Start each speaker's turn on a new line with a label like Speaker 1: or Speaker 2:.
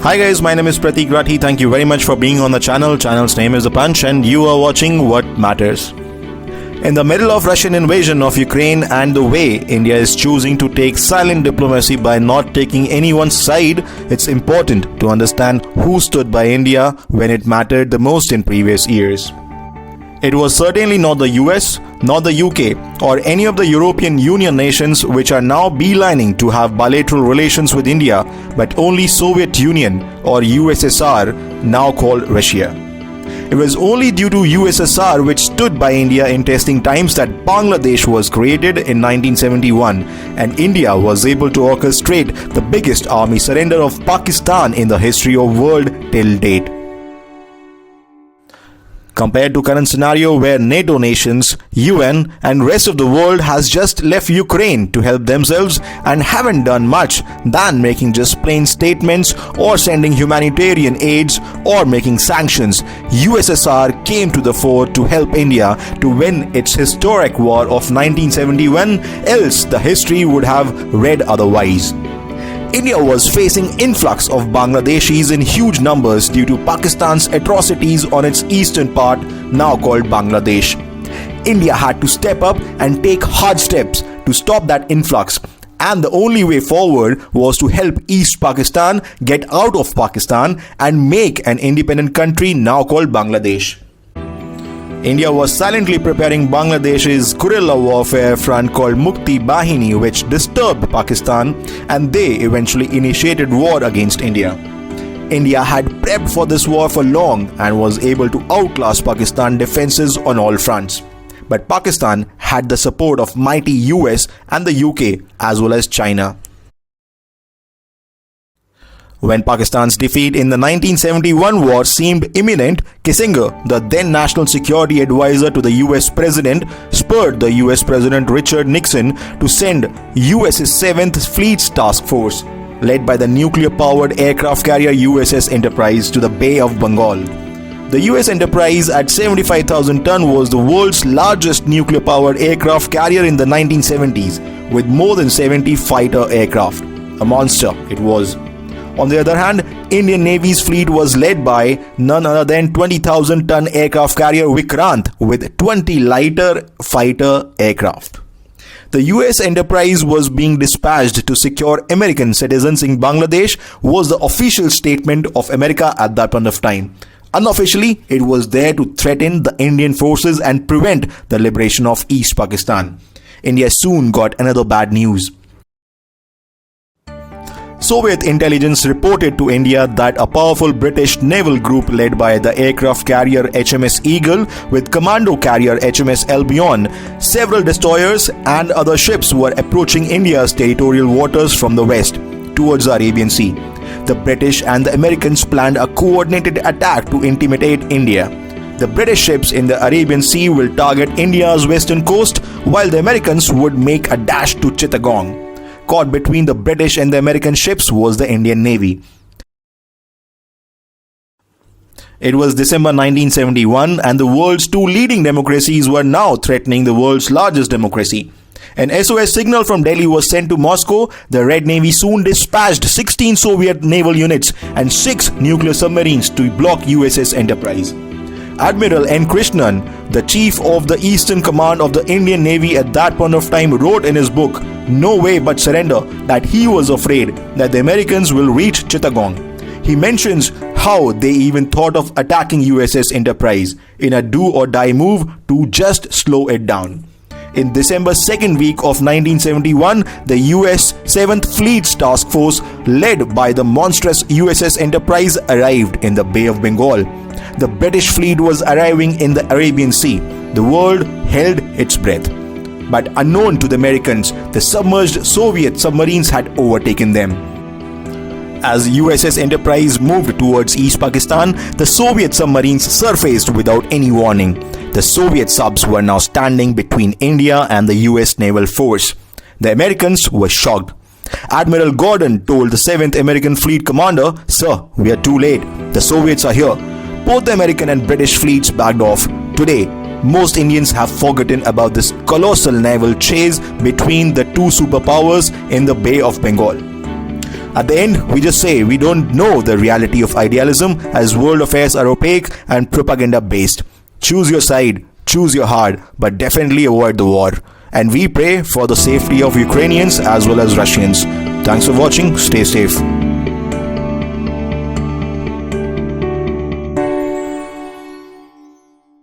Speaker 1: Hi guys, my name is Pratik Rathi. Thank you very much for being on the channel. Channel's name is The Punch and you are watching What Matters. In the middle of Russian invasion of Ukraine and the way India is choosing to take silent diplomacy by not taking anyone's side, it's important to understand who stood by India when it mattered the most in previous years. It was certainly not the US, not the UK or any of the European Union nations which are now beelining to have bilateral relations with India, but only Soviet Union or USSR, now called Russia. It was only due to USSR which stood by India in testing times that Bangladesh was created in 1971 and India was able to orchestrate the biggest army surrender of Pakistan in the history of world till date. Compared to current scenario where NATO nations, UN and rest of the world has just left Ukraine to help themselves and haven't done much than making just plain statements or sending humanitarian aids or making sanctions, USSR came to the fore to help India to win its historic war of 1971, else the history would have read otherwise. India was facing influx of Bangladeshis in huge numbers due to Pakistan's atrocities on its eastern part, now called Bangladesh. India had to step up and take hard steps to stop that influx, and the only way forward was to help East Pakistan get out of Pakistan and make an independent country now called Bangladesh. India was silently preparing Bangladesh's guerrilla warfare front called Mukti Bahini, which disturbed Pakistan, and they eventually initiated war against India. India had prepped for this war for long and was able to outclass Pakistan defenses on all fronts. But Pakistan had the support of mighty US and the UK as well as China. When Pakistan's defeat in the 1971 war seemed imminent, Kissinger, the then National Security Advisor to the US President, spurred the US President Richard Nixon to send US's 7th Fleet's Task Force, led by the nuclear-powered aircraft carrier USS Enterprise, to the Bay of Bengal. The US Enterprise at 75,000 ton was the world's largest nuclear-powered aircraft carrier in the 1970s, with more than 70 fighter aircraft. A monster it was. On the other hand, Indian Navy's fleet was led by none other than 20,000 ton aircraft carrier Vikrant with 20 lighter fighter aircraft. The US Enterprise was being dispatched to secure American citizens in Bangladesh was the official statement of America at that point of time. Unofficially, it was there to threaten the Indian forces and prevent the liberation of East Pakistan. India soon got another bad news. Soviet intelligence reported to India that a powerful British naval group led by the aircraft carrier HMS Eagle with commando carrier HMS Albion, several destroyers and other ships were approaching India's territorial waters from the west towards the Arabian Sea. The British and the Americans planned a coordinated attack to intimidate India. The British ships in the Arabian Sea will target India's western coast, while the Americans would make a dash to Chittagong. Caught between the British and the American ships was the Indian Navy. It was December 1971 and the world's two leading democracies were now threatening the world's largest democracy. An SOS signal from Delhi was sent to Moscow. The Red Navy soon dispatched 16 Soviet naval units and 6 nuclear submarines to block USS Enterprise. Admiral N. Krishnan, the chief of the Eastern Command of the Indian Navy at that point of time, wrote in his book, No Way But Surrender, that he was afraid that the Americans will reach Chittagong. He mentions how they even thought of attacking USS Enterprise in a do-or-die move to just slow it down. In December's second week of 1971, the US 7th Fleet's Task Force, led by the monstrous USS Enterprise, arrived in the Bay of Bengal. The British fleet was arriving in the Arabian Sea. The world held its breath. But unknown to the Americans, the submerged Soviet submarines had overtaken them. As USS Enterprise moved towards East Pakistan, the Soviet submarines surfaced without any warning. The Soviet subs were now standing between India and the US naval force. The Americans were shocked. Admiral Gordon told the 7th American Fleet commander, "Sir, we are too late. The Soviets are here." Both the American and British fleets backed off. Today, most Indians have forgotten about this colossal naval chase between the two superpowers in the Bay of Bengal. At the end, we just say we don't know the reality of idealism, as world affairs are opaque and propaganda based. Choose your side, choose your heart, but definitely avoid the war. And we pray for the safety of Ukrainians as well as Russians. Thanks for watching. Stay safe.